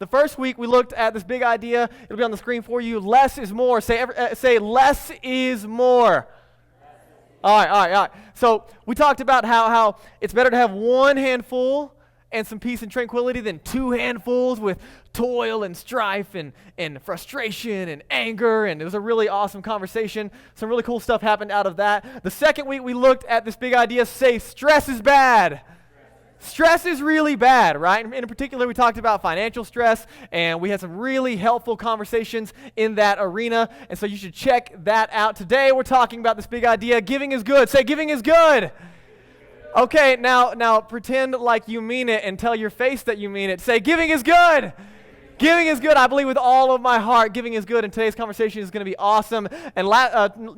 The first week we looked at this big idea. It'll be on the screen for you. Less is more. Say less is more. All right. So we talked about how it's better to have one handful and some peace and tranquility than two handfuls with toil and strife and frustration and anger. And it was a really awesome conversation. Some really cool stuff happened out of that. The second week we looked at this big idea. Say stress is bad. Stress is really bad, right? In particular, we talked about financial stress, and we had some really helpful conversations in that arena, and so you should check that out. Today, we're talking about this big idea, giving is good. Say, giving is good. Okay, now pretend like you mean it and tell your face that you mean it. Say, giving is good. Giving is good. I believe with all of my heart, giving is good, and today's conversation is going to be awesome. And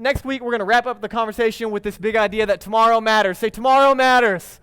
next week, we're going to wrap up the conversation with this big idea that tomorrow matters. Say, tomorrow matters.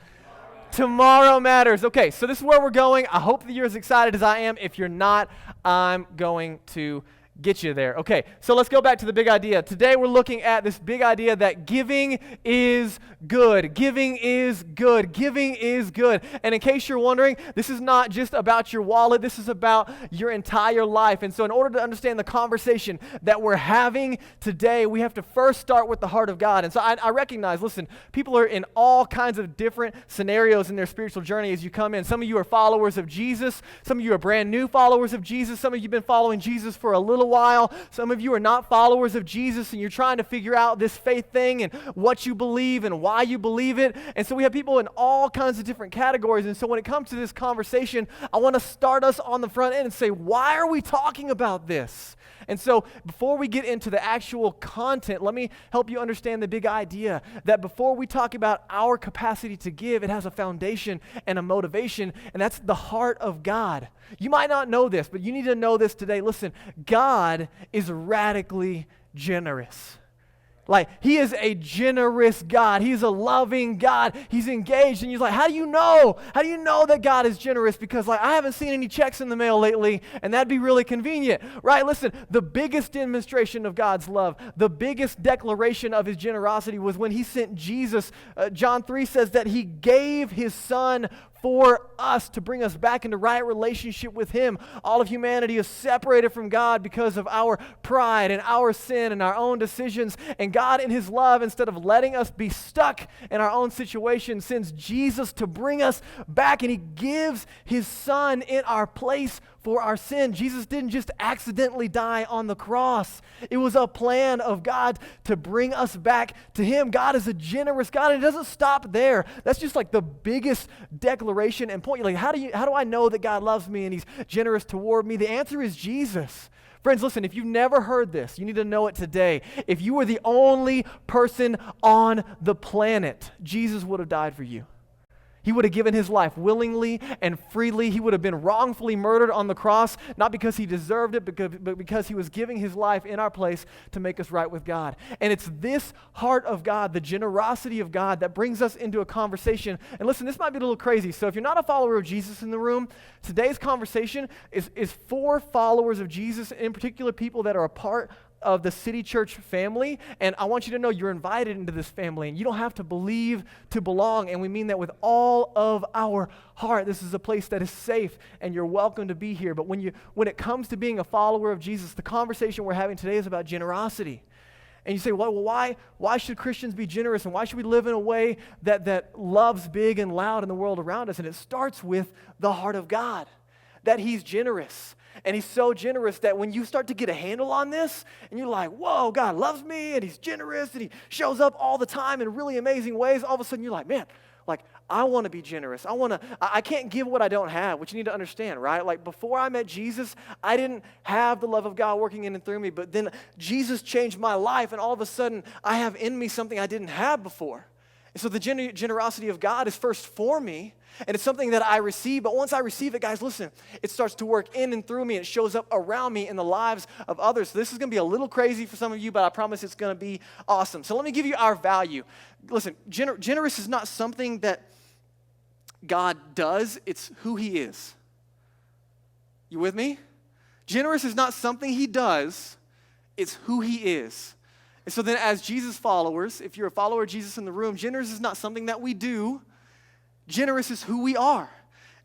Tomorrow matters. Okay, so this is where we're going. I hope that you're as excited as I am. If you're not, I'm going to get you there. Okay, so let's go back to the big idea. Today we're looking at this big idea that giving is good. Giving is good. Giving is good. And in case you're wondering, this is not just about your wallet. This is about your entire life. And so in order to understand the conversation that we're having today, we have to first start with the heart of God. And so I recognize, listen, people are in all kinds of different scenarios in their spiritual journey as you come in. Some of you are followers of Jesus. Some of you are brand new followers of Jesus. Some of you have been following Jesus for a little while. Some of you are not followers of Jesus and you're trying to figure out this faith thing and what you believe and why you believe it. And so we have people in all kinds of different categories. And so when it comes to this conversation, I want to start us on the front end and say, why are we talking about this? And so before we get into the actual content, let me help you understand the big idea that before we talk about our capacity to give, it has a foundation and a motivation, and that's the heart of God. You might not know this, but you need to know this today. Listen, God is radically generous. Like, he is a generous God. He's a loving God. He's engaged. And you're like, how do you know? How do you know that God is generous? Because, like, I haven't seen any checks in the mail lately, and that'd be really convenient, right? Listen, the biggest demonstration of God's love, the biggest declaration of his generosity was when he sent Jesus. John 3 says that he gave his son for us to bring us back into right relationship with him. All of humanity is separated from God because of our pride and our sin and our own decisions. And God, in his love, instead of letting us be stuck in our own situation, sends Jesus to bring us back, and he gives his son in our place for our sin. Jesus didn't just accidentally die on the cross. It was a plan of God to bring us back to him. God is a generous God, and it doesn't stop there. That's just like the biggest declaration and point. You're like, how do I know that God loves me and he's generous toward me? The answer is Jesus. Friends, listen, if you've never heard this, you need to know it today. If you were the only person on the planet, Jesus would have died for you. He would have given his life willingly and freely. He would have been wrongfully murdered on the cross, not because he deserved it, but because he was giving his life in our place to make us right with God. And it's this heart of God, the generosity of God, that brings us into a conversation. And listen, this might be a little crazy. So if you're not a follower of Jesus in the room, today's conversation is for followers of Jesus, in particular people that are a part of the City Church family, and I want you to know you're invited into this family, and you don't have to believe to belong, and we mean that with all of our heart. This is a place that is safe, and you're welcome to be here. But when it comes to being a follower of Jesus, the conversation we're having today is about generosity. And you say, well, why should Christians be generous, and why should we live in a way that loves big and loud in the world around us? And it starts with the heart of God, that he's generous. And he's so generous that when you start to get a handle on this, and you're like, whoa, God loves me, and he's generous, and he shows up all the time in really amazing ways, all of a sudden you're like, man, like, I want to be generous. I can't give what I don't have, which you need to understand, right? Like, before I met Jesus, I didn't have the love of God working in and through me, but then Jesus changed my life, and all of a sudden, I have in me something I didn't have before. And so the generosity of God is first for me, and it's something that I receive. But once I receive it, guys, listen, it starts to work in and through me, and it shows up around me in the lives of others. So this is going to be a little crazy for some of you, but I promise it's going to be awesome. So let me give you our value. Listen, generous is not something that God does. It's who he is. You with me? Generous is not something he does. It's who he is. And so then as Jesus followers, if you're a follower of Jesus in the room, generous is not something that we do. Generous is who we are.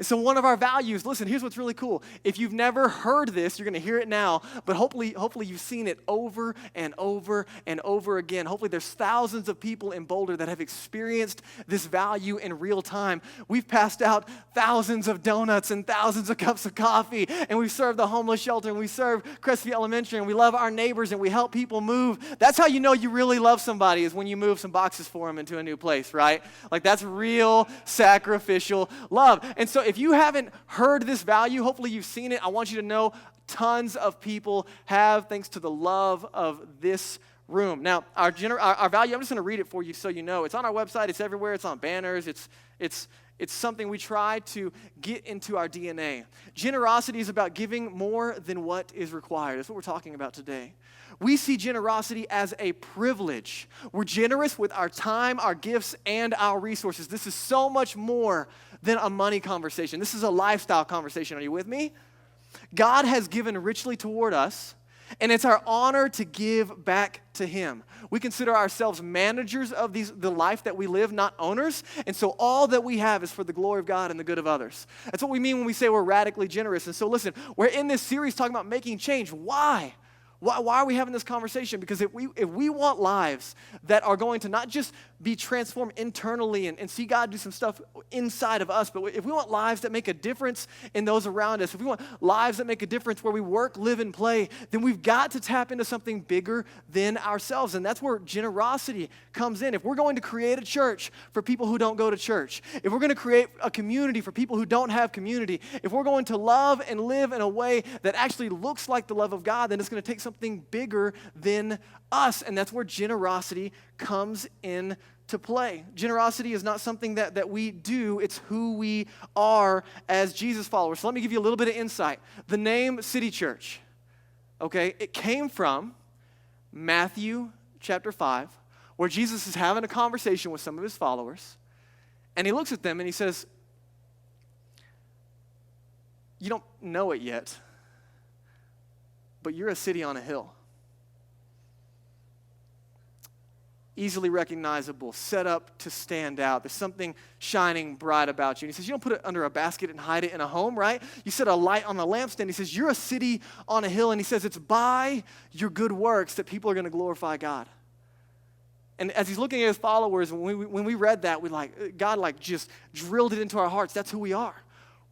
And so one of our values, listen, here's what's really cool. If you've never heard this, you're going to hear it now, but hopefully you've seen it over and over and over again. Hopefully there's thousands of people in Boulder that have experienced this value in real time. We've passed out thousands of donuts and thousands of cups of coffee, and we've served the homeless shelter, and we serve Crestview Elementary, and we love our neighbors, and we help people move. That's how you know you really love somebody, is when you move some boxes for them into a new place, right? Like, that's real sacrificial love. And so if you haven't heard this value, hopefully you've seen it. I want you to know tons of people have, thanks to the love of this room. Now, our value, I'm just going to read it for you so you know. It's on our website. It's everywhere. It's on banners. It's something we try to get into our DNA. Generosity is about giving more than what is required. That's what we're talking about today. We see generosity as a privilege. We're generous with our time, our gifts, and our resources. This is so much more than a money conversation. This is a lifestyle conversation. Are you with me? God has given richly toward us, and it's our honor to give back to Him. We consider ourselves managers of the life that we live, not owners, and so all that we have is for the glory of God and the good of others. That's what we mean when we say we're radically generous. And so listen, we're in this series talking about making change. Why? Why are we having this conversation? Because if we want lives that are going to not just be transformed internally and see God do some stuff inside of us, but if we want lives that make a difference in those around us, if we want lives that make a difference where we work, live, and play, then we've got to tap into something bigger than ourselves. And that's where generosity comes in. If we're going to create a church for people who don't go to church, if we're going to create a community for people who don't have community, if we're going to love and live in a way that actually looks like the love of God, then it's going to take something bigger than us. And that's where generosity comes in to play. Generosity is not something that we do. It's who we are as Jesus followers. So let me give you a little bit of insight. The name City Church, okay, it came from Matthew chapter 5, where Jesus is having a conversation with some of his followers, and he looks at them and he says, "You don't know it yet, but you're a city on a hill. Easily recognizable, set up to stand out. There's something shining bright about you." And he says, you don't put it under a basket and hide it in a home, right? You set a light on the lampstand. He says, you're a city on a hill. And he says, it's by your good works that people are going to glorify God. And as he's looking at his followers, when we read that, God just drilled it into our hearts. That's who we are.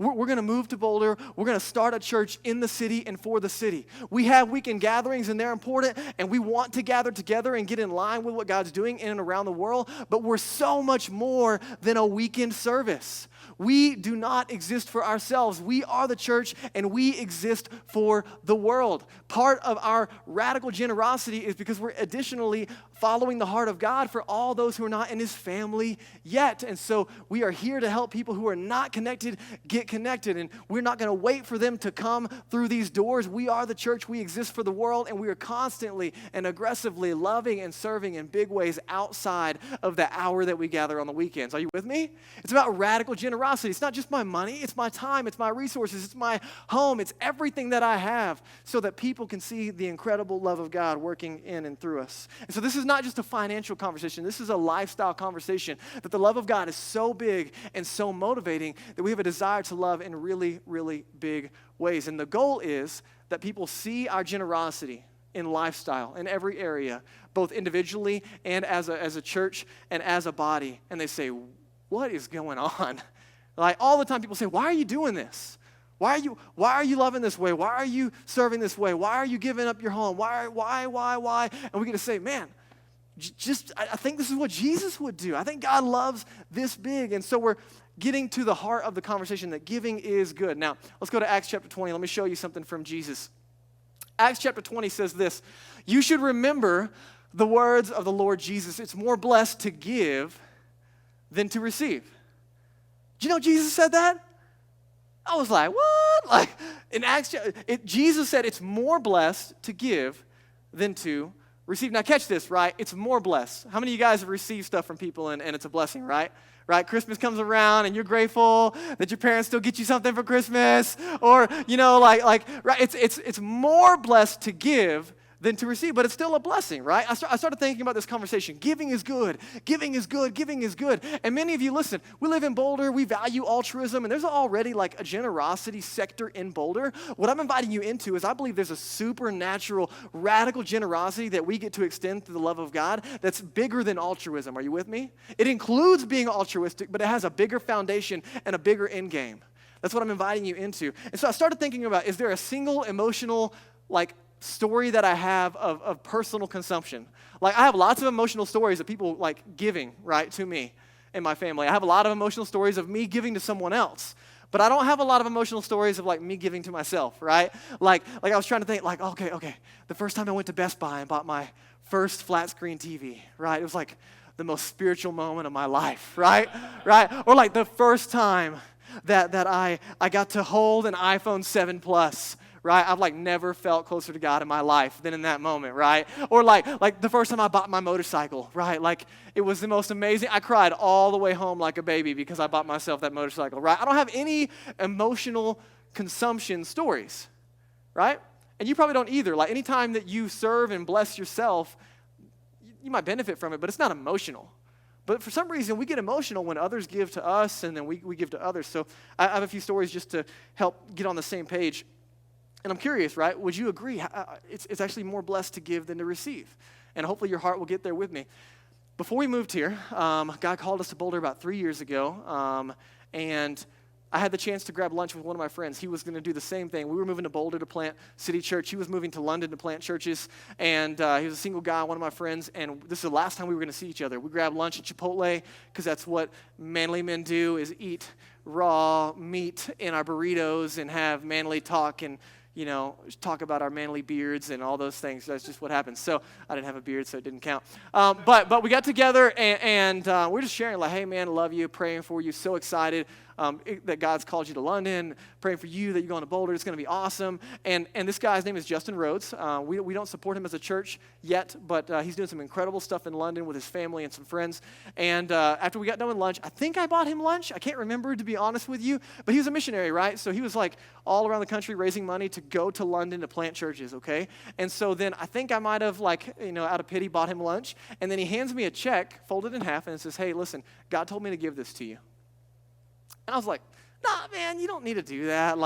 We're going to move to Boulder. We're going to start a church in the city and for the city. We have weekend gatherings, and they're important, and we want to gather together and get in line with what God's doing in and around the world, but we're so much more than a weekend service. We do not exist for ourselves. We are the church, and we exist for the world. Part of our radical generosity is because we're additionally following the heart of God for all those who are not in His family yet. And so we are here to help people who are not connected get connected. And we're not going to wait for them to come through these doors. We are the church. We exist for the world. And we are constantly and aggressively loving and serving in big ways outside of the hour that we gather on the weekends. Are you with me? It's about radical generosity. It's not just my money. It's my time. It's my resources. It's my home. It's everything that I have so that people can see the incredible love of God working in and through us. And so this is not just a financial conversation. This is a lifestyle conversation, that the love of God is so big and so motivating that we have a desire to love in really, really big ways. And the goal is that people see our generosity in lifestyle, in every area, both individually and as a church and as a body. And they say, what is going on? Like, all the time people say, why are you doing this? Why are you loving this way? Why are you serving this way? Why are you giving up your home? Why? And we get to say, man, I think this is what Jesus would do. I think God loves this big. And so we're getting to the heart of the conversation that giving is good. Now, let's go to Acts chapter 20. Let me show you something from Jesus. Acts chapter 20 says this: you should remember the words of the Lord Jesus. It's more blessed to give than to receive. Do you know Jesus said that? I was like, what? Like, in Acts, Jesus said it's more blessed to give than to receive. Now catch this, right? It's more blessed. How many of you guys have received stuff from people and it's a blessing, right? Right? Christmas comes around and you're grateful that your parents still get you something for Christmas, or right? It's more blessed to give than to receive, but it's still a blessing, right? I started thinking about this conversation. Giving is good. Giving is good. Giving is good. And many of you, listen, we live in Boulder. We value altruism, and there's already like a generosity sector in Boulder. What I'm inviting you into is I believe there's a supernatural, radical generosity that we get to extend through the love of God that's bigger than altruism. Are you with me? It includes being altruistic, but it has a bigger foundation and a bigger end game. That's what I'm inviting you into. And so I started thinking about, is there a single emotional, story that I have of personal consumption? I have lots of emotional stories of people giving, right, to me and my family. I have a lot of emotional stories of me giving to someone else. But I don't have a lot of emotional stories of me giving to myself, right? I was trying to think okay, the first time I went to Best Buy and bought my first flat screen TV, right? It was the most spiritual moment of my life, right? Right? Or the first time that I got to hold an iPhone 7 Plus, right? I've never felt closer to God in my life than in that moment, right? Or the first time I bought my motorcycle, right? It was the most amazing. I cried all the way home like a baby because I bought myself that motorcycle, right? I don't have any emotional consumption stories, right? And you probably don't either. Anytime that you serve and bless yourself, you might benefit from it, but it's not emotional. But for some reason, we get emotional when others give to us and then we give to others. So I have a few stories just to help get on the same page. And I'm curious, right? Would you agree? It's actually more blessed to give than to receive. And hopefully your heart will get there with me. Before we moved here, God called us to Boulder about 3 years ago. And I had the chance to grab lunch with one of my friends. He was going to do the same thing. We were moving to Boulder to plant City Church. He was moving to London to plant churches. And he was a single guy, one of my friends. And this is the last time we were going to see each other. We grabbed lunch at Chipotle because that's what manly men do, is eat raw meat in our burritos and have manly talk and talk about our manly beards and all those things. That's just what happens. So I didn't have a beard, so it didn't count. But we got together, and we're just sharing, hey, man, love you, praying for you, so excited that God's called you to London, praying for you that you're going to Boulder. It's going to be awesome. And this guy's name is Justin Rhodes. We don't support him as a church yet, but he's doing some incredible stuff in London with his family and some friends. And after we got done with lunch, I think I bought him lunch. I can't remember, to be honest with you. But he was a missionary, right? So he was all around the country raising money to go to London to plant churches, okay? And so then I think I might have, out of pity, bought him lunch. And then he hands me a check, folded in half, and it says, hey, listen, God told me to give this to you. And I was like, nah, man, you don't need to do that.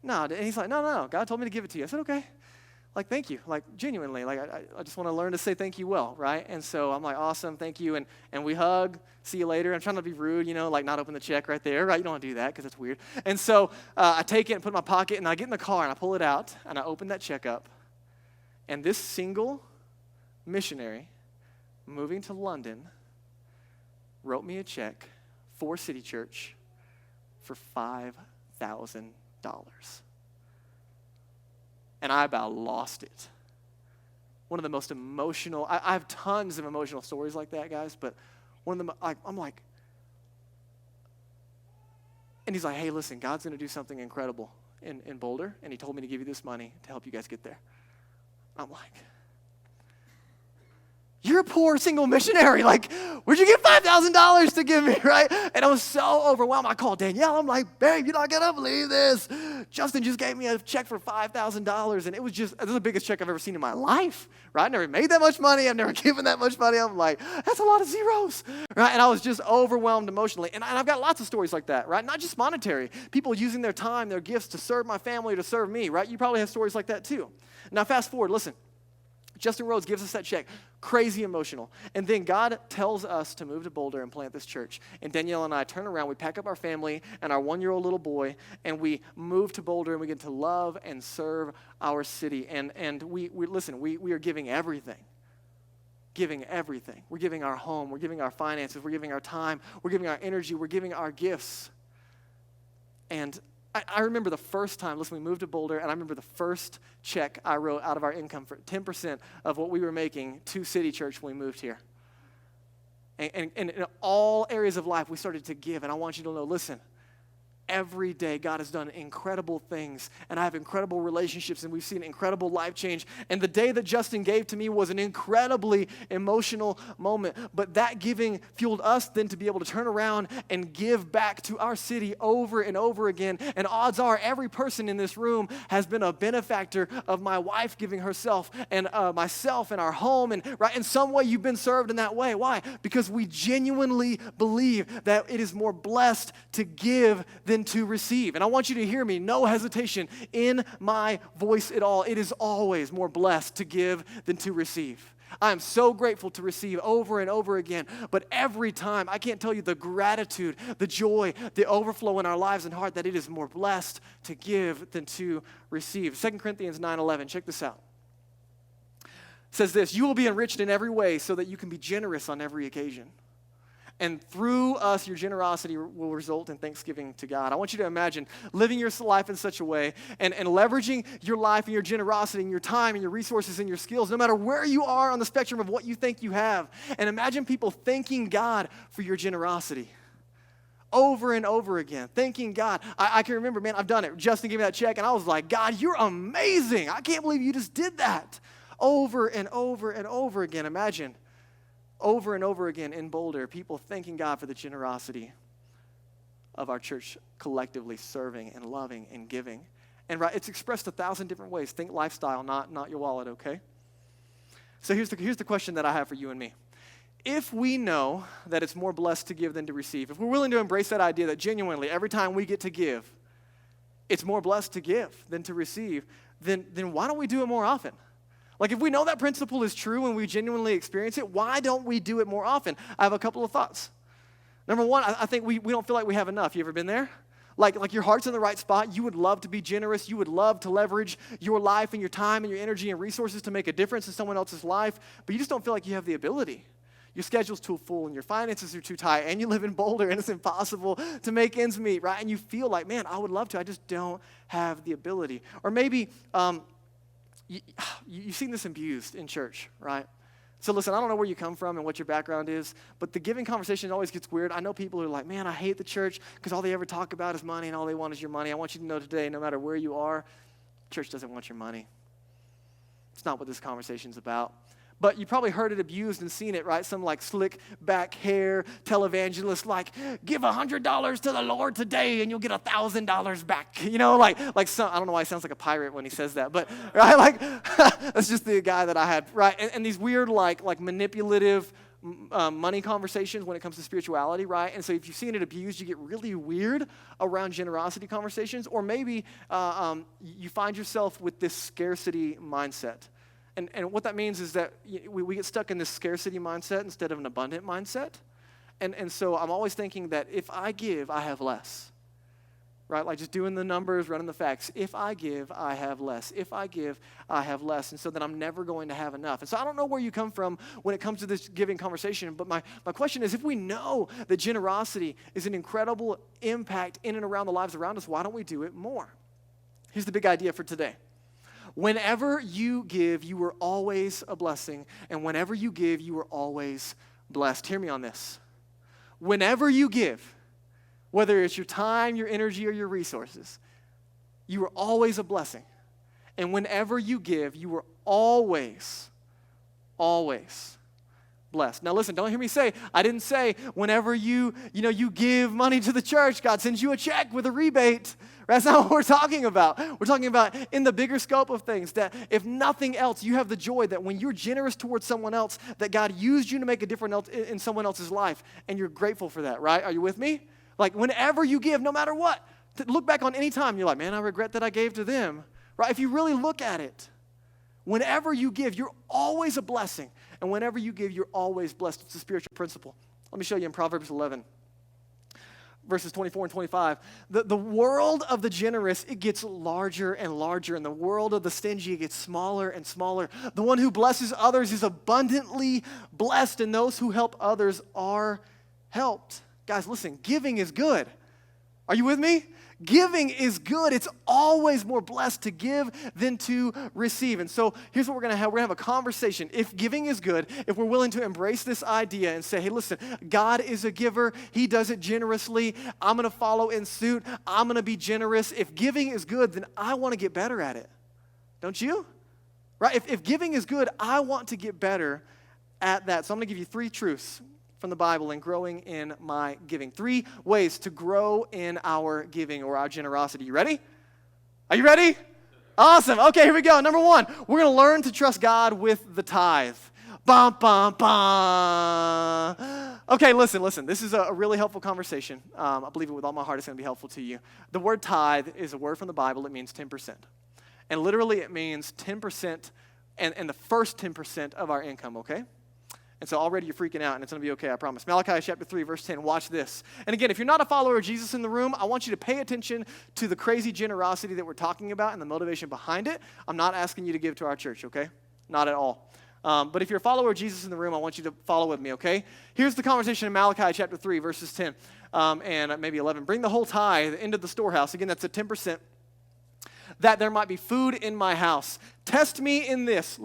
No. And he's like, no, God told me to give it to you. I said, okay. Thank you. Genuinely. I just want to learn to say thank you well, right? And so I'm like, awesome, thank you. And we hug, see you later. I'm trying to be rude, not open the check right there, right? You don't want to do that because it's weird. And so I take it and put it in my pocket, and I get in the car, and I pull it out, and I open that check up. And this single missionary moving to London wrote me a check for City Church for $5,000. And I about lost it. One of the most emotional, I have tons of emotional stories like that, guys, but one of them, I'm like, and he's like, hey, listen, God's going to do something incredible in Boulder, and he told me to give you this money to help you guys get there. I'm like, you're a poor single missionary. Where'd you get $5,000 to give me, right? And I was so overwhelmed. I called Danielle. I'm like, babe, you're not going to believe this. Justin just gave me a check for $5,000. And this is the biggest check I've ever seen in my life, right? I never made that much money. I've never given that much money. I'm like, that's a lot of zeros, right? And I was just overwhelmed emotionally. And I've got lots of stories like that, right? Not just monetary. People using their time, their gifts to serve my family or to serve me, right? You probably have stories like that too. Now, fast forward, listen. Justin Rhodes gives us that check, crazy emotional. And then God tells us to move to Boulder and plant this church. And Danielle and I turn around, we pack up our family and our 1-year-old little boy, and we move to Boulder, and we get to love and serve our city. And we are giving everything. Giving everything. We're giving our home, we're giving our finances, we're giving our time, we're giving our energy, we're giving our gifts. And I remember the first time, listen, we moved to Boulder, and I remember the first check I wrote out of our income for 10% of what we were making to City Church when we moved here. And in all areas of life, we started to give, and I want you to know, listen, every day God has done incredible things, and I have incredible relationships, and we've seen incredible life change. And the day that Justin gave to me was an incredibly emotional moment. But that giving fueled us then to be able to turn around and give back to our city over and over again. And odds are every person in this room has been a benefactor of my wife giving herself and myself and our home. And right, in some way you've been served in that way. Why? Because we genuinely believe that it is more blessed to give than to receive. And I want you to hear me, no hesitation in my voice at all. It is always more blessed to give than to receive. I am so grateful to receive over and over again, but every time, I can't tell you the gratitude, the joy, the overflow in our lives and heart that it is more blessed to give than to receive. 2 Corinthians 9:11, check this out. It says this, you will be enriched in every way so that you can be generous on every occasion. And through us, your generosity will result in thanksgiving to God. I want you to imagine living your life in such a way and leveraging your life and your generosity and your time and your resources and your skills, no matter where you are on the spectrum of what you think you have. And imagine people thanking God for your generosity over and over again, thanking God. I can remember, man, I've done it. Justin gave me that check, and I was like, God, you're amazing. I can't believe you just did that. Over and over and over again. Imagine. Over and over again in Boulder, people thanking God for the generosity of our church collectively serving and loving and giving. And right, it's expressed 1,000 different ways. Think lifestyle, not your wallet, okay? So here's the question that I have for you and me. If we know that it's more blessed to give than to receive, if we're willing to embrace that idea that genuinely every time we get to give, it's more blessed to give than to receive, then why don't we do it more often? Like if we know that principle is true and we genuinely experience it, why don't we do it more often? I have a couple of thoughts. Number one, I think we don't feel like we have enough. You ever been there? Like your heart's in the right spot. You would love to be generous. You would love to leverage your life and your time and your energy and resources to make a difference in someone else's life, but you just don't feel like you have the ability. Your schedule's too full and your finances are too tight and you live in Boulder and it's impossible to make ends meet, right? And you feel like, man, I would love to. I just don't have the ability. Or maybe you've seen this abused in church, right? So listen, I don't know where you come from and what your background is, but the giving conversation always gets weird. I know people who are like, man, I hate the church because all they ever talk about is money and all they want is your money. I want you to know today, no matter where you are, church doesn't want your money. It's not what this conversation's about. But you probably heard it abused and seen it, right? Some like slick back hair televangelist like, give $100 to the Lord today and you'll get $1,000 back. You know, like some, I don't know why he sounds like a pirate when he says that, but right, like that's just the guy that I had, right? And these weird like manipulative money conversations when it comes to spirituality, right? And so if you've seen it abused, you get really weird around generosity conversations, or maybe you find yourself with this scarcity mindset. And what that means is that we get stuck in this scarcity mindset instead of an abundant mindset. And so I'm always thinking that if I give, I have less. Right? Like just doing the numbers, running the facts. If I give, I have less. If I give, I have less. And so then I'm never going to have enough. And so I don't know where you come from when it comes to this giving conversation, but my question is, if we know that generosity is an incredible impact in and around the lives around us, why don't we do it more? Here's the big idea for today. Whenever you give, you are always a blessing. And whenever you give, you are always blessed. Hear me on this. Whenever you give, whether it's your time, your energy, or your resources, you are always a blessing. And whenever you give, you are always blessed. Now listen, don't hear me say, I didn't say whenever you give money to the church, God sends you a check with a rebate. That's not what we're talking about. We're talking about in the bigger scope of things, that if nothing else, you have the joy that when you're generous towards someone else, that God used you to make a difference in someone else's life, and you're grateful for that, right? Are you with me? Like whenever you give, no matter what, look back on any time, you're like, man, I regret that I gave to them, right? If you really look at it, whenever you give, you're always a blessing. And whenever you give, you're always blessed. It's a spiritual principle. Let me show you in Proverbs 11. Verses 24 and 25, the world of the generous, it gets larger and larger, and the world of the stingy, it gets smaller and smaller. The one who blesses others is abundantly blessed, and those who help others are helped. Guys, listen, giving is good. Are you with me? Giving is good. It's always more blessed to give than to receive. And so here's what we're going to have. We're going to have a conversation. If giving is good, if we're willing to embrace this idea and say, hey, listen, God is a giver. He does it generously. I'm going to follow in suit. I'm going to be generous. If giving is good, then I want to get better at it. Don't you? Right? If giving is good, I want to get better at that. So I'm going to give you 3 truths from the Bible and growing in my giving. 3 ways to grow in our giving or our generosity. You ready? Are you ready? Awesome. Okay, here we go. Number 1, we're going to learn to trust God with the tithe. Bum, bum, bum. Okay, listen. This is a really helpful conversation. I believe it with all my heart. It's going to be helpful to you. The word tithe is a word from the Bible. It means 10%. And literally it means 10% and the first 10% of our income, okay? And so already you're freaking out, and it's going to be okay, I promise. Malachi chapter 3, verse 10, watch this. And again, if you're not a follower of Jesus in the room, I want you to pay attention to the crazy generosity that we're talking about and the motivation behind it. I'm not asking you to give to our church, okay? Not at all. But if you're a follower of Jesus in the room, I want you to follow with me, okay? Here's the conversation in Malachi chapter 3, verses 10 and maybe 11. Bring the whole tithe into the storehouse. Again, that's a 10%. That there might be food in my house. Test me in this.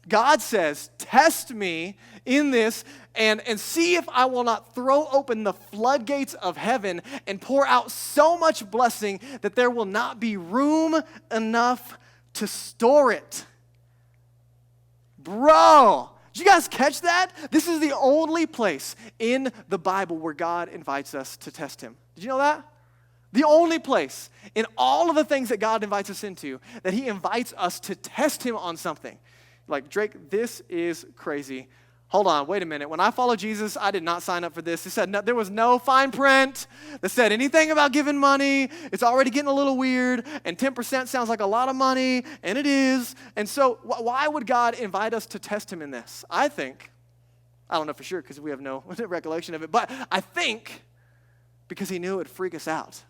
God says, test me in this and see if I will not throw open the floodgates of heaven and pour out so much blessing that there will not be room enough to store it. Bro, did you guys catch that? This is the only place in the Bible where God invites us to test him. Did you know that? The only place in all of the things that God invites us into that he invites us to test him on something. Like, Drake, this is crazy. Hold on, wait a minute. When I followed Jesus, I did not sign up for this. It said there was no fine print that said anything about giving money. It's already getting a little weird, and 10% sounds like a lot of money, and it is. And so why would God invite us to test him in this? I don't know for sure because we have no recollection of it, but I think because he knew it would freak us out.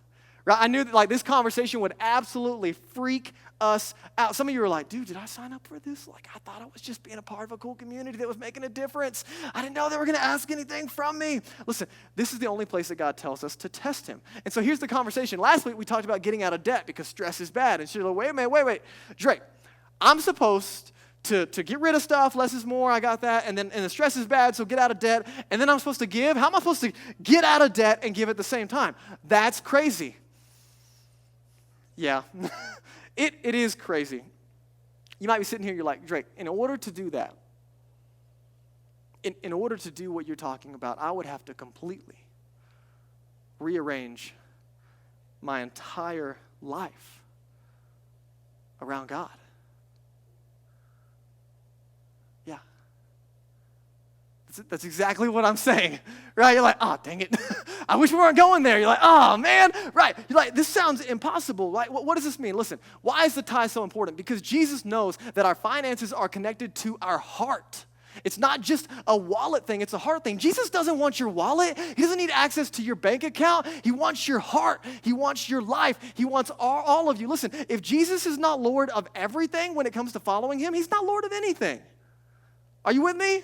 Right? I knew that this conversation would absolutely freak us out. Some of you are like, dude, did I sign up for this? I thought I was just being a part of a cool community that was making a difference. I didn't know they were going to ask anything from me. Listen, this is the only place that God tells us to test him. And so here's the conversation. Last week we talked about getting out of debt because stress is bad. And she's like, wait a minute, wait. Drake, I'm supposed to get rid of stuff, less is more, I got that, and the stress is bad, so get out of debt, and then I'm supposed to give? How am I supposed to get out of debt and give at the same time? That's crazy. Yeah, it is crazy. You might be sitting here, you're like, Drake, in order to do that, in order to do what you're talking about, I would have to completely rearrange my entire life around God. Yeah. That's exactly what I'm saying, right? You're like, oh, dang it. I wish we weren't going there. You're like, oh, man, right. You're like, this sounds impossible, right? What does this mean? Listen, why is the tithe so important? Because Jesus knows that our finances are connected to our heart. It's not just a wallet thing, it's a heart thing. Jesus doesn't want your wallet. He doesn't need access to your bank account. He wants your heart. He wants your life. He wants all of you. Listen, if Jesus is not Lord of everything when it comes to following him, he's not Lord of anything. Are you with me?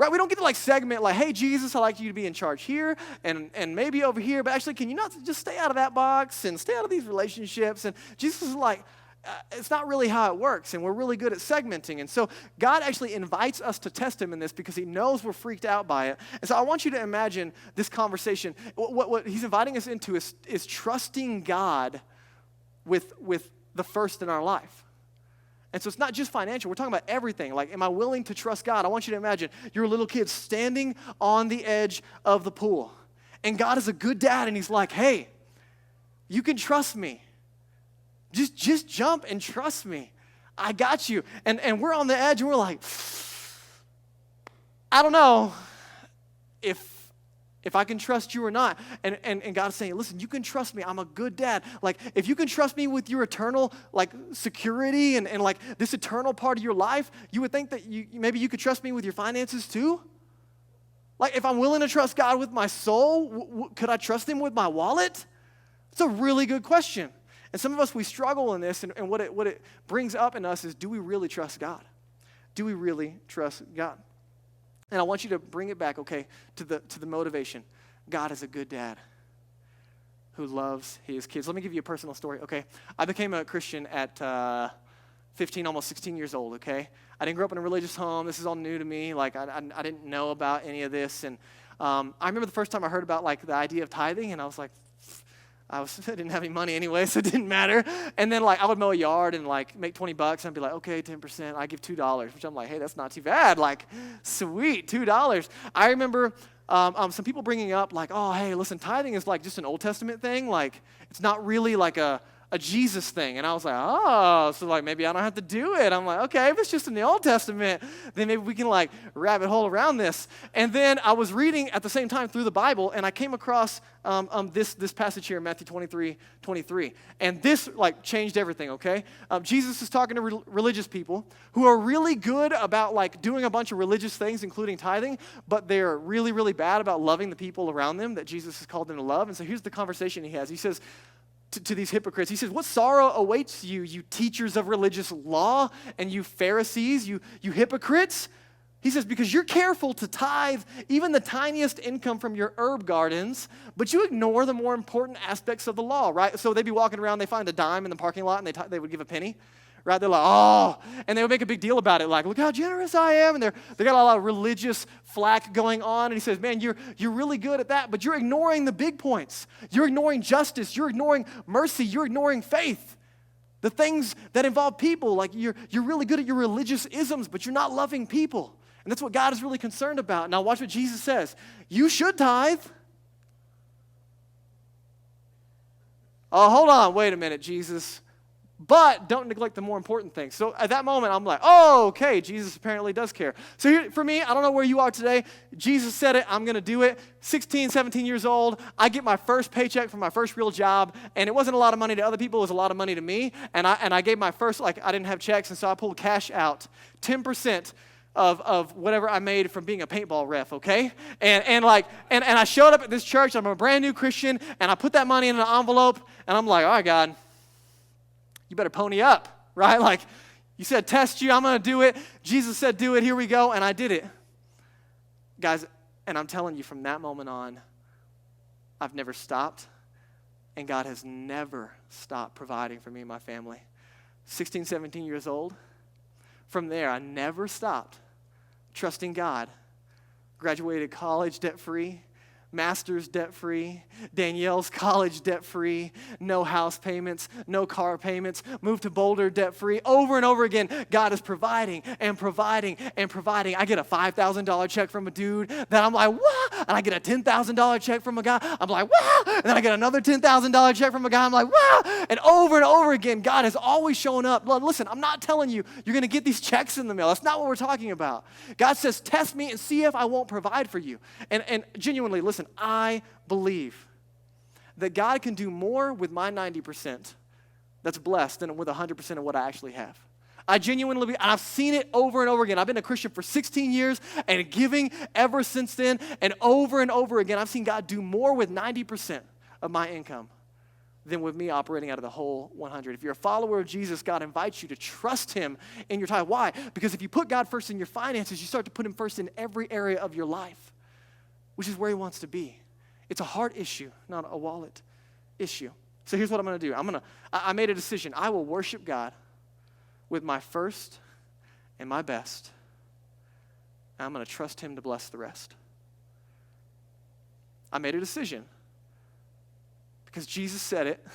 Right, we don't get to segment hey, Jesus, I'd like you to be in charge here and maybe over here, but actually, can you not just stay out of that box and stay out of these relationships? And Jesus is it's not really how it works, and we're really good at segmenting. And so God actually invites us to test him in this because he knows we're freaked out by it. And so I want you to imagine this conversation. What he's inviting us into is trusting God with the first in our life. And so it's not just financial. We're talking about everything. Am I willing to trust God? I want you to imagine you're a little kid standing on the edge of the pool. And God is a good dad, and he's like, hey, you can trust me. Just jump and trust me. I got you. And we're on the edge, and we're like, I don't know if I can trust you or not. And God's saying, listen, you can trust me. I'm a good dad. If you can trust me with your eternal, security and this eternal part of your life, you would think that maybe you could trust me with your finances too? If I'm willing to trust God with my soul, could I trust him with my wallet? It's a really good question. And some of us, we struggle in this, and what it brings up in us is, do we really trust God? Do we really trust God? And I want you to bring it back, okay, to the motivation. God is a good dad who loves his kids. Let me give you a personal story, okay? I became a Christian at 15, almost 16 years old, okay? I didn't grow up in a religious home. This is all new to me. Like, I didn't know about any of this. And I remember the first time I heard about, like, the idea of tithing, and I was like, I didn't have any money anyway, so it didn't matter. And then, like, I would mow a yard and, like, make $20, and I'd be like, okay, 10%, I give $2, which I'm like, hey, that's not too bad. Like, sweet, $2. I remember some people bringing up, like, oh, hey, listen, tithing is, like, just an Old Testament thing. Like, it's not really, like, a Jesus thing. And I was like, oh, so, like, maybe I don't have to do it. I'm like, okay, if it's just in the Old Testament, then maybe we can, like, rabbit hole around this. And then I was reading at the same time through the Bible, and I came across this passage here in Matthew 23. And this, like, changed everything, okay? Jesus is talking to religious people who are really good about, like, doing a bunch of religious things, including tithing, but they're really, really bad about loving the people around them that Jesus has called them to love. And so here's the conversation he has. He says, to these hypocrites, he says, what sorrow awaits you, you teachers of religious law, and you Pharisees, you hypocrites? He says, because you're careful to tithe even the tiniest income from your herb gardens, but you ignore the more important aspects of the law, right? So they'd be walking around, they find a dime in the parking lot, and they would give a penny, right? They're like, oh, and they would make a big deal about it, like, look how generous I am, and they got a lot of religious flack going on, and he says, man, you're really good at that, but you're ignoring the big points. You're ignoring justice. You're ignoring mercy. You're ignoring faith. The things that involve people, like you're really good at your religious isms, but you're not loving people. And that's what God is really concerned about. Now watch what Jesus says. You should tithe. Oh, hold on. Wait a minute, Jesus. But don't neglect the more important things. So at that moment, I'm like, oh, okay, Jesus apparently does care. So here, for me, I don't know where you are today. Jesus said it. I'm going to do it. 16, 17 years old, I get my first paycheck from my first real job, and it wasn't a lot of money to other people. It was a lot of money to me. And I gave my first, like, I didn't have checks, and so I pulled cash out, 10% of whatever I made from being a paintball ref, okay? And I showed up at this church. I'm a brand new Christian, and I put that money in an envelope, and I'm like, all right, God, you better pony up, right? Like, you said test you, I'm going to do it. Jesus said do it, here we go, and I did it. Guys, and I'm telling you, from that moment on, I've never stopped, and God has never stopped providing for me and my family. 16, 17 years old, from there, I never stopped trusting God. Graduated college debt-free, master's debt-free, Danielle's college debt-free, no house payments, no car payments, moved to Boulder debt-free. Over and over again, God is providing and providing and providing. I get a $5,000 check from a dude that I'm like, what? And I get a $10,000 check from a guy. I'm like, wow. And then I get another $10,000 check from a guy. I'm like, wow. And over again, God has always shown up. Listen, I'm not telling you you're going to get these checks in the mail. That's not what we're talking about. God says, test me and see if I won't provide for you. And genuinely, listen, I believe that God can do more with my 90% that's blessed than with 100% of what I actually have. I genuinely believe, and I've seen it over and over again. I've been a Christian for 16 years and giving ever since then, and over again, I've seen God do more with 90% of my income than with me operating out of the whole 100. If you're a follower of Jesus, God invites you to trust him in your tithe. Why? Because if you put God first in your finances, you start to put him first in every area of your life, which is where he wants to be. It's a heart issue, not a wallet issue. So here's what I'm going to do. I made a decision. I will worship God with my first and my best. And I'm going to trust him to bless the rest. I made a decision. Because Jesus said it.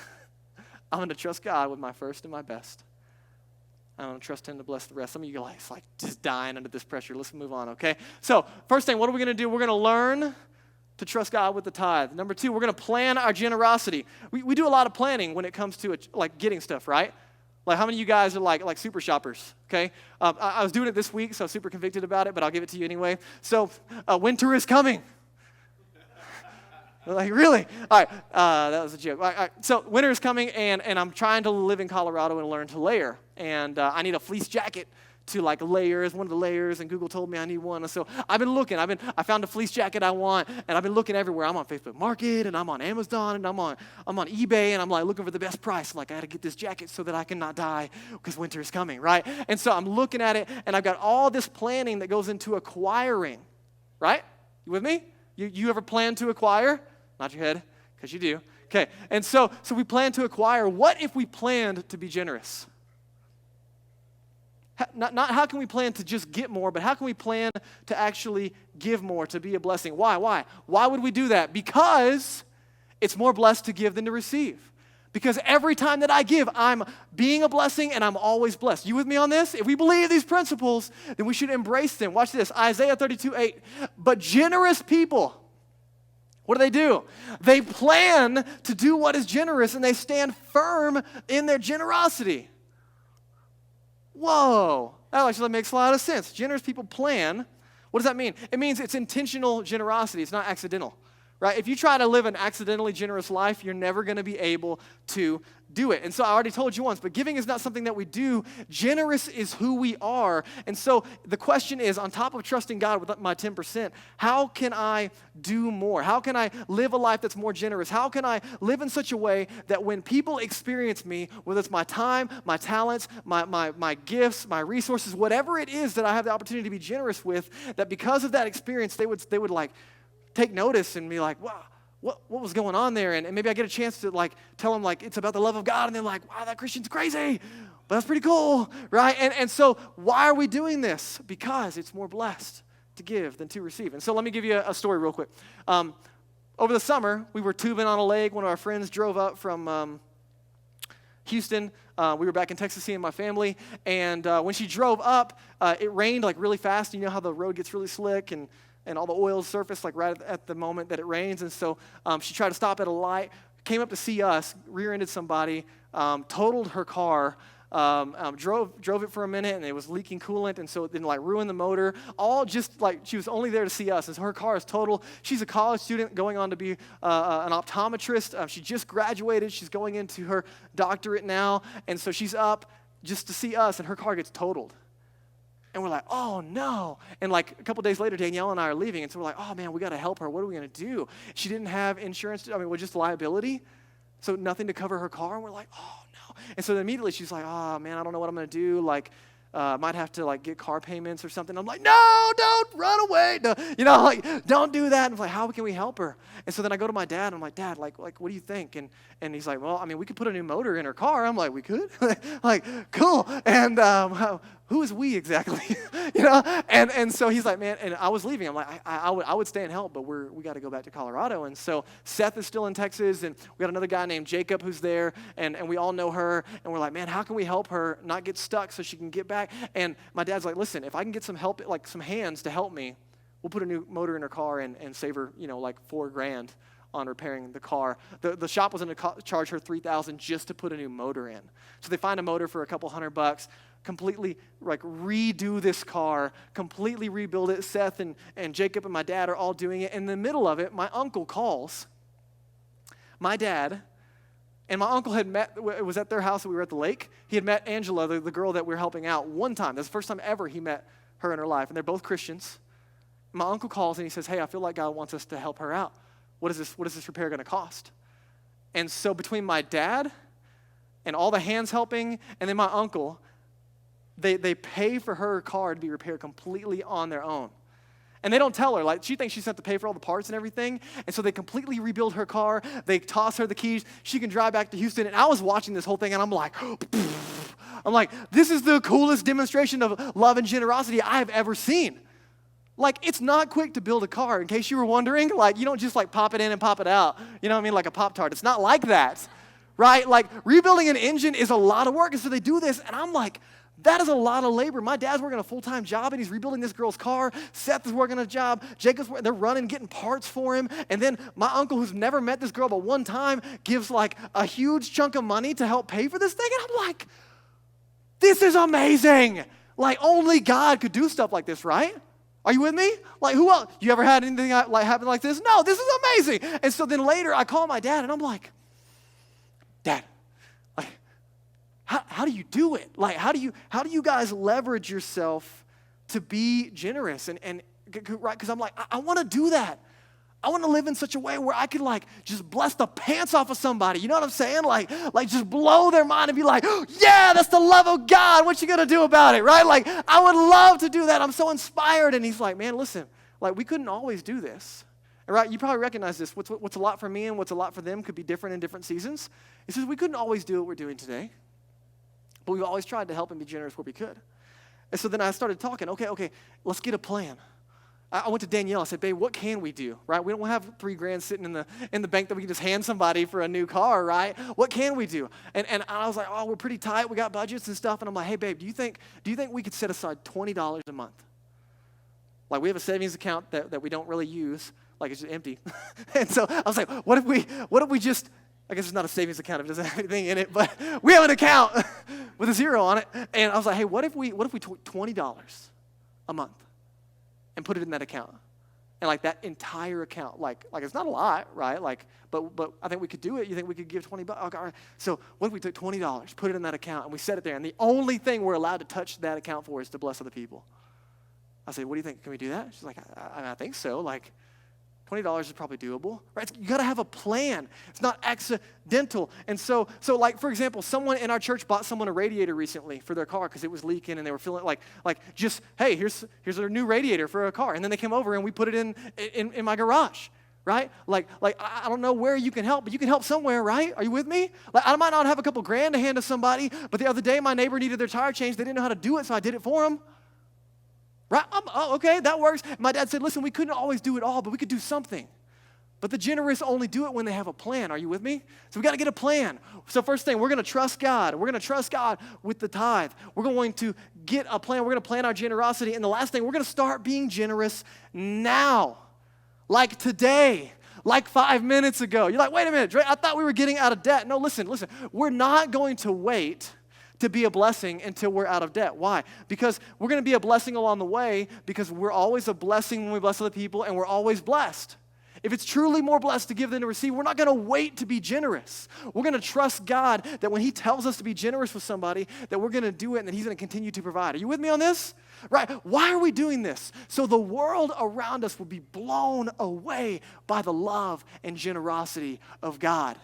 I'm going to trust God with my first and my best. I'm going to trust him to bless the rest. Some of you are like just dying under this pressure. Let's move on, okay? So first thing, what are we going to do? We're going to learn to trust God with the tithe. Number two, we're going to plan our generosity. We do a lot of planning when it comes to like getting stuff, right? Like how many of you guys are like super shoppers, okay? I was doing it this week, so I'm super convicted about it, but I'll give it to you anyway. So winter is coming. Like, really? All right, that was a joke. All right, so winter is coming, and I'm trying to live in Colorado and learn to layer. And I need a fleece jacket to like layer as one of the layers, and Google told me I need one. And so I've been looking. I found a fleece jacket I want, and I've been looking everywhere. I'm on Facebook Market, and I'm on Amazon, and I'm on eBay, and I'm like looking for the best price. I'm like, I got to get this jacket so that I can not die because winter is coming, right? And so I'm looking at it, and I've got all this planning that goes into acquiring, right? You with me? You ever plan to acquire? Nod your head, because you do. Okay, and so we plan to acquire. What if we planned to be generous? Not how can we plan to just get more, but how can we plan to actually give more, to be a blessing? Why? Why would we do that? Because it's more blessed to give than to receive. Because every time that I give, I'm being a blessing and I'm always blessed. You with me on this? If we believe these principles, then we should embrace them. Watch this, Isaiah 32:8. But generous people, what do? They plan to do what is generous and they stand firm in their generosity. Whoa, that actually makes a lot of sense. Generous people plan. What does that mean? It means it's intentional generosity. It's not accidental, right? If you try to live an accidentally generous life, you're never going to be able to do it. And so I already told you once, but giving is not something that we do. Generous is who we are. And so the question is, on top of trusting God with my 10%, how can I do more? How can I live a life that's more generous? How can I live in such a way that when people experience me, whether it's my time, my talents, my gifts, my resources, whatever it is that I have the opportunity to be generous with, that because of that experience, they would like take notice and be like, wow, what was going on there? And maybe I get a chance to like tell them like it's about the love of God, and they're like, wow, that Christian's crazy, but that's pretty cool, right? And so why are we doing this? Because it's more blessed to give than to receive. And so let me give you a story real quick. Over the summer, we were tubing on a lake. One of our friends drove up from Houston. We were back in Texas seeing my family, and when she drove up, it rained like really fast. You know how the road gets really slick and all the oil surfaced like right at the moment that it rains. And so she tried to stop at a light, came up to see us, rear-ended somebody, totaled her car, drove it for a minute, and it was leaking coolant, and so it didn't like ruin the motor. All just like she was only there to see us. And so her car is total. She's a college student going on to be an optometrist. She just graduated. She's going into her doctorate now, and so she's up just to see us, and her car gets totaled. And we're like, oh, no. And like a couple days later, Danielle and I are leaving. And so we're like, oh, man, we got to help her. What are we going to do? She didn't have insurance. Just liability. So nothing to cover her car. And we're like, oh, no. And so then immediately she's like, oh, man, I don't know what I'm going to do. Like, might have to like get car payments or something. I'm like, no, don't run away. No, like, don't do that. And I'm like, how can we help her? And so then I go to my dad, and I'm like, Dad, like, what do you think? And he's like, well, we could put a new motor in her car. I'm like, we could? Like, cool. And who is we exactly? And so he's like, man, and I was leaving. I'm like, I would stay and help, but we got to go back to Colorado. And so Seth is still in Texas, and we got another guy named Jacob who's there, and we all know her, and we're like, man, how can we help her not get stuck so she can get back? And my dad's like, listen, if I can get some help, like some hands to help me, we'll put a new motor in her car and save her, like $4,000 on repairing the car. The shop was going to charge her $3,000 just to put a new motor in. So they find a motor for a couple $100, completely like redo this car, completely rebuild it. Seth and Jacob and my dad are all doing it. In the middle of it, my uncle calls my dad, and my uncle had met, it was at their house that we were at the lake. He had met Angela, the girl that we were helping out, one time. That's the first time ever he met her in her life, and they're both Christians. My uncle calls and he says, hey, I feel like God wants us to help her out. What is this repair going to cost? And so between my dad and all the hands helping, and then my uncle, they pay for her car to be repaired completely on their own. And they don't tell her. Like, she thinks she's going to have to pay for all the parts and everything. And so they completely rebuild her car. They toss her the keys. She can drive back to Houston. And I was watching this whole thing, and I'm like, this is the coolest demonstration of love and generosity I have ever seen. Like, it's not quick to build a car, in case you were wondering. Like, you don't just, like, pop it in and pop it out. You know what I mean? Like a Pop-Tart. It's not like that, right? Like, rebuilding an engine is a lot of work. And so they do this, and I'm like, that is a lot of labor. My dad's working a full-time job, and he's rebuilding this girl's car. Seth is working a job. They're running, getting parts for him. And then my uncle, who's never met this girl but one time, gives, like, a huge chunk of money to help pay for this thing. And I'm like, this is amazing. Like, only God could do stuff like this, right? Are you with me? Like, who else? You ever had anything like happen like this? No, this is amazing. And so then later I call my dad, and I'm like, Dad, like, how do you do it? Like, how do you guys leverage yourself to be generous? And right, because I'm like, I want to do that. I want to live in such a way where I could like just bless the pants off of somebody. You know what I'm saying? Like just blow their mind and be like, yeah, that's the love of God. What you gonna do about it, right? Like, I would love to do that. I'm so inspired. And he's like, man, listen, like, we couldn't always do this. And right, you probably recognize this. What's a lot for me and what's a lot for them could be different in different seasons. It says we couldn't always do what we're doing today, but we've always tried to help and be generous where we could. And so then I started talking, okay, let's get a plan. I went to Danielle. I said, babe, what can we do, right? We don't have $3,000 sitting in the bank that we can just hand somebody for a new car, right? What can we do? And I was like, oh, we're pretty tight. We got budgets and stuff. And I'm like, hey, babe, do you think we could set aside $20 a month? Like, we have a savings account that we don't really use. Like, it's just empty. And so I was like, what if we just, I guess it's not a savings account if it doesn't have anything in it, but we have an account with a zero on it. And I was like, hey, what if we took $20 a month and put it in that account? And like that entire account, like it's not a lot, right? Like, but I think we could do it. You think we could give $20? Okay, all right. So what if we took $20, put it in that account, and we set it there, and the only thing we're allowed to touch that account for is to bless other people? I said, what do you think? Can we do that? She's like, I think so. Like, $20 is probably doable, right? You got to have a plan. It's not accidental. And so like, for example, someone in our church bought someone a radiator recently for their car because it was leaking and they were feeling like just, hey, here's a new radiator for a car. And then they came over and we put it in my garage, right? Like I don't know where you can help, but you can help somewhere, right? Are you with me? Like, I might not have a couple grand to hand to somebody, but the other day my neighbor needed their tire changed. They didn't know how to do it, so I did it for them. Right? Okay, that works. My dad said, listen, we couldn't always do it all, but we could do something. But the generous only do it when they have a plan. Are you with me? So we got to get a plan. So first thing, we're going to trust God. We're going to trust God with the tithe. We're going to get a plan. We're going to plan our generosity. And the last thing, we're going to start being generous now. Like today. Like 5 minutes ago. You're like, wait a minute, Dre, I thought we were getting out of debt. No, listen. We're not going to wait to be a blessing until we're out of debt. Why? Because we're going to be a blessing along the way, because we're always a blessing when we bless other people, and we're always blessed. If it's truly more blessed to give than to receive, we're not going to wait to be generous. We're going to trust God that when he tells us to be generous with somebody, that we're going to do it and that he's going to continue to provide. Are you with me on this? Right? Why are we doing this? So the world around us will be blown away by the love and generosity of God.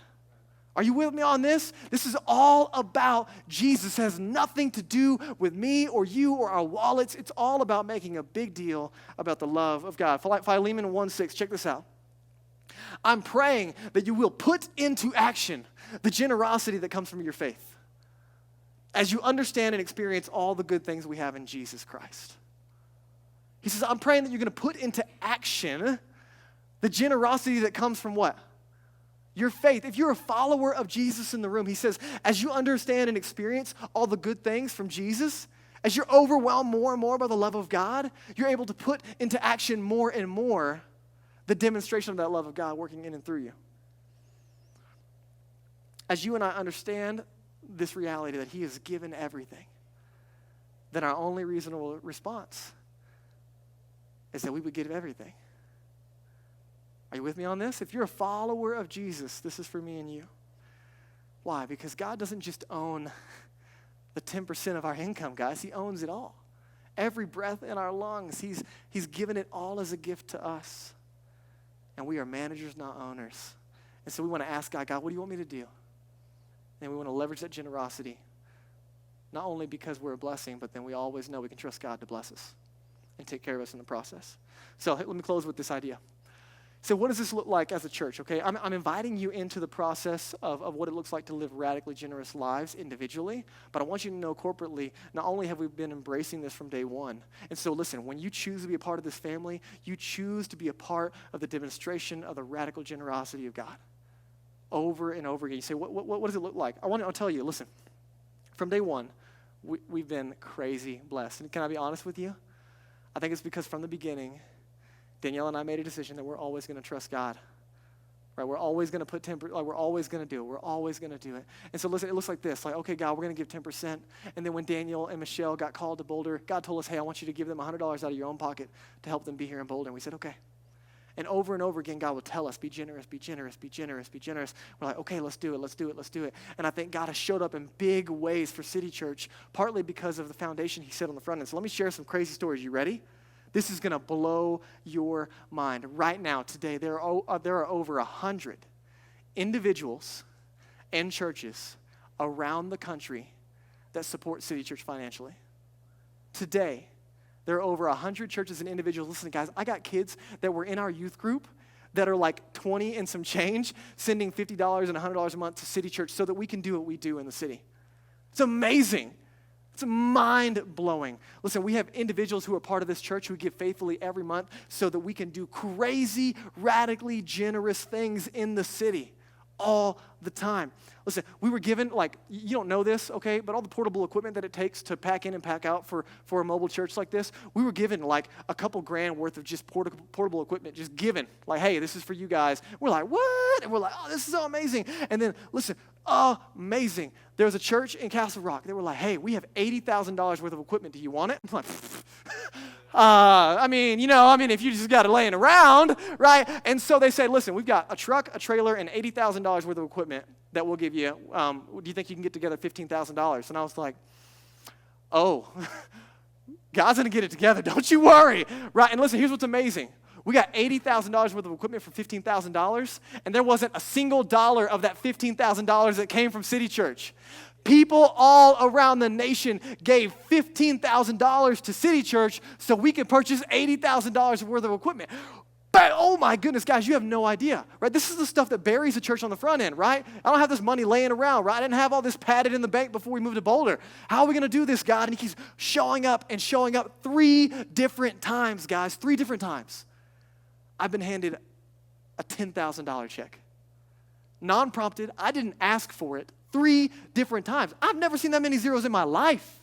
Are you with me on this? This is all about Jesus. It has nothing to do with me or you or our wallets. It's all about making a big deal about the love of God. Philemon 1:6, check this out. I'm praying that you will put into action the generosity that comes from your faith as you understand and experience all the good things we have in Jesus Christ. He says, I'm praying that you're going to put into action the generosity that comes from what? Your faith. If you're a follower of Jesus in the room, he says, as you understand and experience all the good things from Jesus, as you're overwhelmed more and more by the love of God, you're able to put into action more and more the demonstration of that love of God working in and through you. As you and I understand this reality that he has given everything, then our only reasonable response is that we would give everything. Are you with me on this? If you're a follower of Jesus, this is for me and you. Why? Because God doesn't just own the 10% of our income, guys. He owns it all. Every breath in our lungs, he's given it all as a gift to us. And we are managers, not owners. And so we want to ask God, what do you want me to do? And we want to leverage that generosity, not only because we're a blessing, but then we always know we can trust God to bless us and take care of us in the process. So let me close with this idea. So what does this look like as a church, okay? I'm inviting you into the process of what it looks like to live radically generous lives individually, but I want you to know corporately, not only have we been embracing this from day one, and so listen, when you choose to be a part of this family, you choose to be a part of the demonstration of the radical generosity of God over and over again. You say, what does it look like? I'll tell you, listen, from day one, we've been crazy blessed. And can I be honest with you? I think it's because from the beginning, Danielle and I made a decision that we're always going to trust God. Right? We're always going to put 10%, we're always going to do it. We're always going to do it. And so listen, it looks like this. Like, okay, God, we're going to give 10%. And then when Daniel and Michelle got called to Boulder, God told us, hey, I want you to give them $100 out of your own pocket to help them be here in Boulder. And we said, okay. And over again, God would tell us, be generous, be generous, be generous, be generous. We're like, okay, let's do it, let's do it, let's do it. And I think God has showed up in big ways for City Church, partly because of the foundation he set on the front end. So let me share some crazy stories. You ready? This is going to blow your mind. Right now, today, there are over 100 individuals and churches around the country that support City Church financially. Today, there are over 100 churches and individuals. Listen, guys, I got kids that were in our youth group that are like 20 and some change, sending $50 and $100 a month to City Church so that we can do what we do in the city. It's amazing. It's mind-blowing. Listen, we have individuals who are part of this church who give faithfully every month so that we can do crazy, radically generous things in the city all the time. Listen, we were given, like, you don't know this, okay, but all the portable equipment that it takes to pack in and pack out for a mobile church like this, we were given like a couple grand worth of just portable equipment, just given, like, hey, this is for you guys. We're like, what? And we're like, oh, this is so amazing. And then, listen, amazing. There was a church in Castle Rock. They were like, hey, we have $80,000 worth of equipment. Do you want it? I'm like, if you just got it laying around, right? And so they say, listen, we've got a truck, a trailer, and $80,000 worth of equipment that we'll give you. Do you think you can get together $15,000? And I was like, oh, God's going to get it together. Don't you worry, right? And listen, here's what's amazing. We got $80,000 worth of equipment for $15,000, and there wasn't a single dollar of that $15,000 that came from City Church. People all around the nation gave $15,000 to City Church so we could purchase $80,000 worth of equipment. But, oh my goodness, guys, you have no idea, right? This is the stuff that buries the church on the front end, right? I don't have this money laying around, right? I didn't have all this padded in the bank before we moved to Boulder. How are we going to do this, God? And he keeps showing up 3 different times, guys, 3 different times. I've been handed a $10,000 check. Non-prompted, I didn't ask for it 3 different times. I've never seen that many zeros in my life.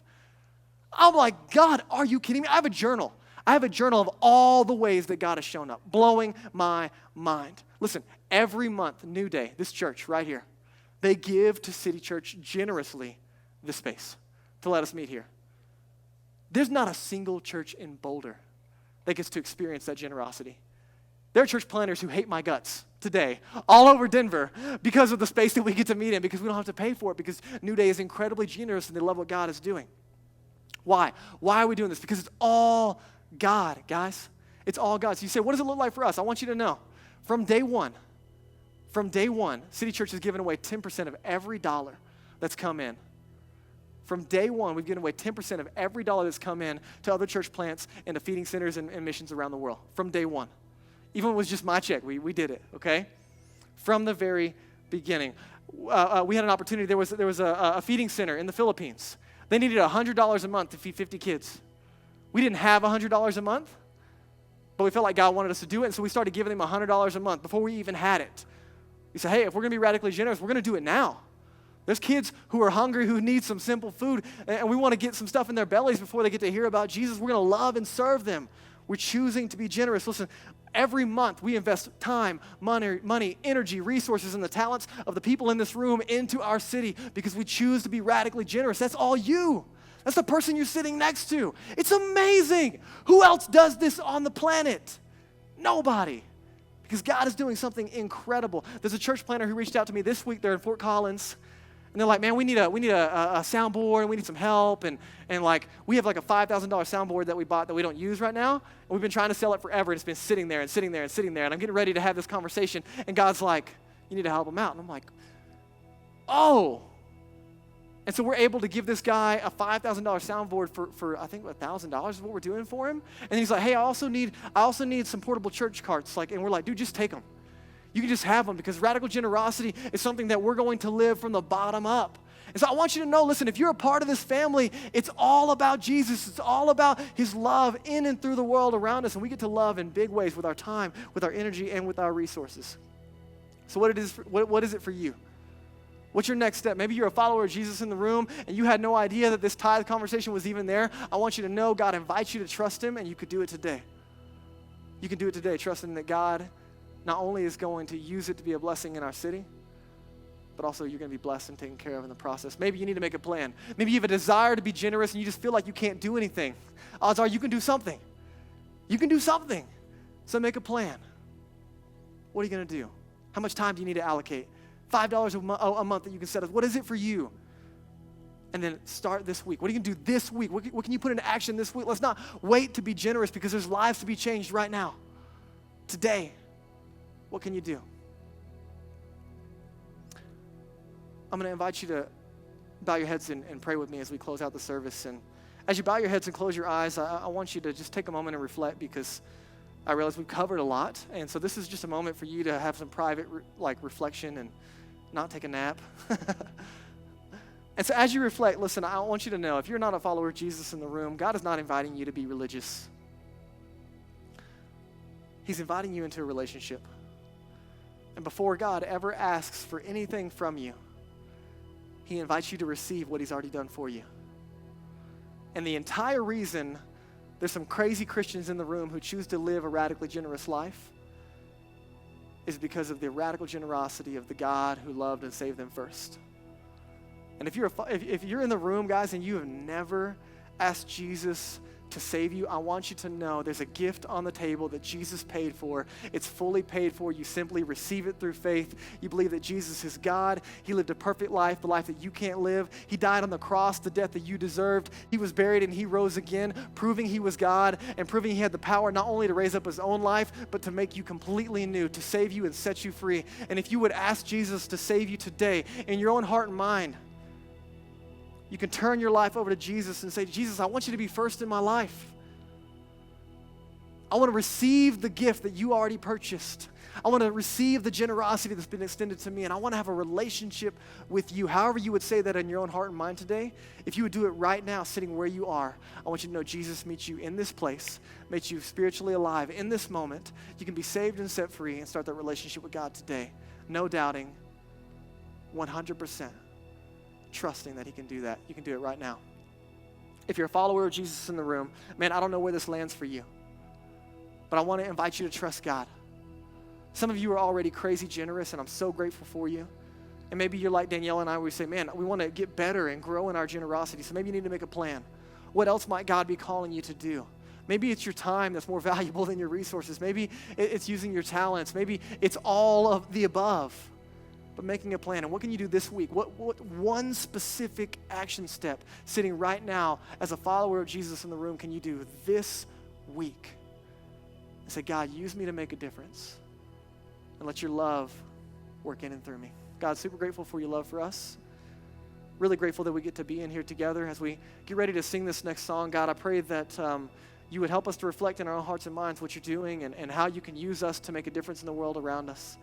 I'm like, God, are you kidding me? I have a journal. I have a journal of all the ways that God has shown up, blowing my mind. Listen, every month, New Day, this church right here, they give to City Church generously the space to let us meet here. There's not a single church in Boulder that gets to experience that generosity. There are church planners who hate my guts today all over Denver because of the space that we get to meet in, because we don't have to pay for it, because New Day is incredibly generous and they love what God is doing. Why? Why are we doing this? Because it's all God, guys. It's all God. So you say, what does it look like for us? I want you to know, from day one, City Church has given away 10% of every dollar that's come in. From day one, we've given away 10% of every dollar that's come in to other church plants and to feeding centers and missions around the world. From day one. Even when it was just my check, we did it, okay? From the very beginning. We had an opportunity. There was a feeding center in the Philippines. They needed $100 a month to feed 50 kids. We didn't have $100 a month, but we felt like God wanted us to do it, and so we started giving them $100 a month before we even had it. We said, hey, if we're going to be radically generous, we're going to do it now. There's kids who are hungry, who need some simple food, and we want to get some stuff in their bellies before they get to hear about Jesus. We're going to love and serve them. We're choosing to be generous. Listen, every month we invest time, money, energy, resources, and the talents of the people in this room into our city because we choose to be radically generous. That's all you. That's the person you're sitting next to. It's amazing. Who else does this on the planet? Nobody. Because God is doing something incredible. There's a church planner who reached out to me this week. They're in Fort Collins. And they're like, man, we need a soundboard, and we need some help. And like, we have like a $5,000 soundboard that we bought that we don't use right now. And we've been trying to sell it forever, and it's been sitting there and sitting there and sitting there. And I'm getting ready to have this conversation. And God's like, you need to help them out. And I'm like, oh. And so we're able to give this guy a $5,000 soundboard for I think $1,000 is what we're doing for him. And he's like, hey, I also need some portable church carts. And we're like, dude, just take them. You can just have them, because radical generosity is something that we're going to live from the bottom up. And so I want you to know, listen, if you're a part of this family, it's all about Jesus. It's all about his love in and through the world around us. And we get to love in big ways with our time, with our energy, and with our resources. So what is it for you? What's your next step? Maybe you're a follower of Jesus in the room and you had no idea that this tithe conversation was even there. I want you to know God invites you to trust him, and you could do it today. You can do it today, trusting that God not only is going to use it to be a blessing in our city, but also you're going to be blessed and taken care of in the process. Maybe you need to make a plan. Maybe you have a desire to be generous and you just feel like you can't do anything. Odds are you can do something. You can do something. So make a plan. What are you going to do? How much time do you need to allocate? $5 a month that you can set up. What is it for you? And then start this week. What are you going to do this week? What can you put into action this week? Let's not wait to be generous, because there's lives to be changed right now. Today, what can you do? I'm going to invite you to bow your heads and pray with me as we close out the service. And as you bow your heads and close your eyes, I want you to just take a moment and reflect, because I realize we've covered a lot, and so this is just a moment for you to have some private reflection and not take a nap. And so as you reflect, listen, I want you to know, if you're not a follower of Jesus in the room, God is not inviting you to be religious. He's inviting you into a relationship. And before God ever asks for anything from you, he invites you to receive what he's already done for you. And the entire reason there's some crazy Christians in the room who choose to live a radically generous life is because of the radical generosity of the God who loved and saved them first. And if you're in the room, guys, and you have never asked Jesus to save you, I want you to know there's a gift on the table that Jesus paid for. It's fully paid for. You simply receive it through faith. You believe that Jesus is God. He lived a perfect life, the life that you can't live. He died on the cross, the death that you deserved. He was buried and he rose again, proving he was God and proving he had the power not only to raise up his own life, but to make you completely new, to save you and set you free. And if you would ask Jesus to save you today in your own heart and mind, you can turn your life over to Jesus and say, Jesus, I want you to be first in my life. I want to receive the gift that you already purchased. I want to receive the generosity that's been extended to me, and I want to have a relationship with you. However you would say that in your own heart and mind today, if you would do it right now, sitting where you are, I want you to know Jesus meets you in this place, makes you spiritually alive in this moment. You can be saved and set free and start that relationship with God today. No doubting, 100%. Trusting that he can do that. You can do it right now. If you're a follower of Jesus in the room, man, I don't know where this lands for you, but I want to invite you to trust God. Some of you are already crazy generous, and I'm so grateful for you. And maybe you're like Danielle and I, where we say, man, we want to get better and grow in our generosity, so maybe you need to make a plan. What else might God be calling you to do? Maybe it's your time that's more valuable than your resources. Maybe it's using your talents. Maybe it's all of the above. But making a plan. And what can you do this week? What one specific action step sitting right now as a follower of Jesus in the room can you do this week? And say, God, use me to make a difference. And let your love work in and through me. God, super grateful for your love for us. Really grateful that we get to be in here together as we get ready to sing this next song. God, I pray that you would help us to reflect in our own hearts and minds what you're doing and how you can use us to make a difference in the world around us.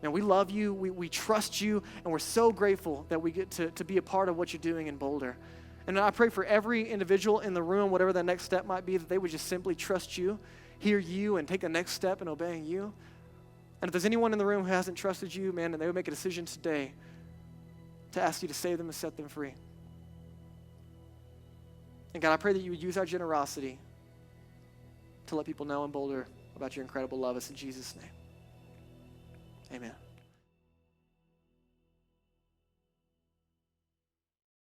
Man, we love you, we trust you, and we're so grateful that we get to be a part of what you're doing in Boulder. And I pray for every individual in the room, whatever that next step might be, that they would just simply trust you, hear you, and take the next step in obeying you. And if there's anyone in the room who hasn't trusted you, man, and they would make a decision today to ask you to save them and set them free. And God, I pray that you would use our generosity to let people know in Boulder about your incredible love. It's in Jesus' name. Amen.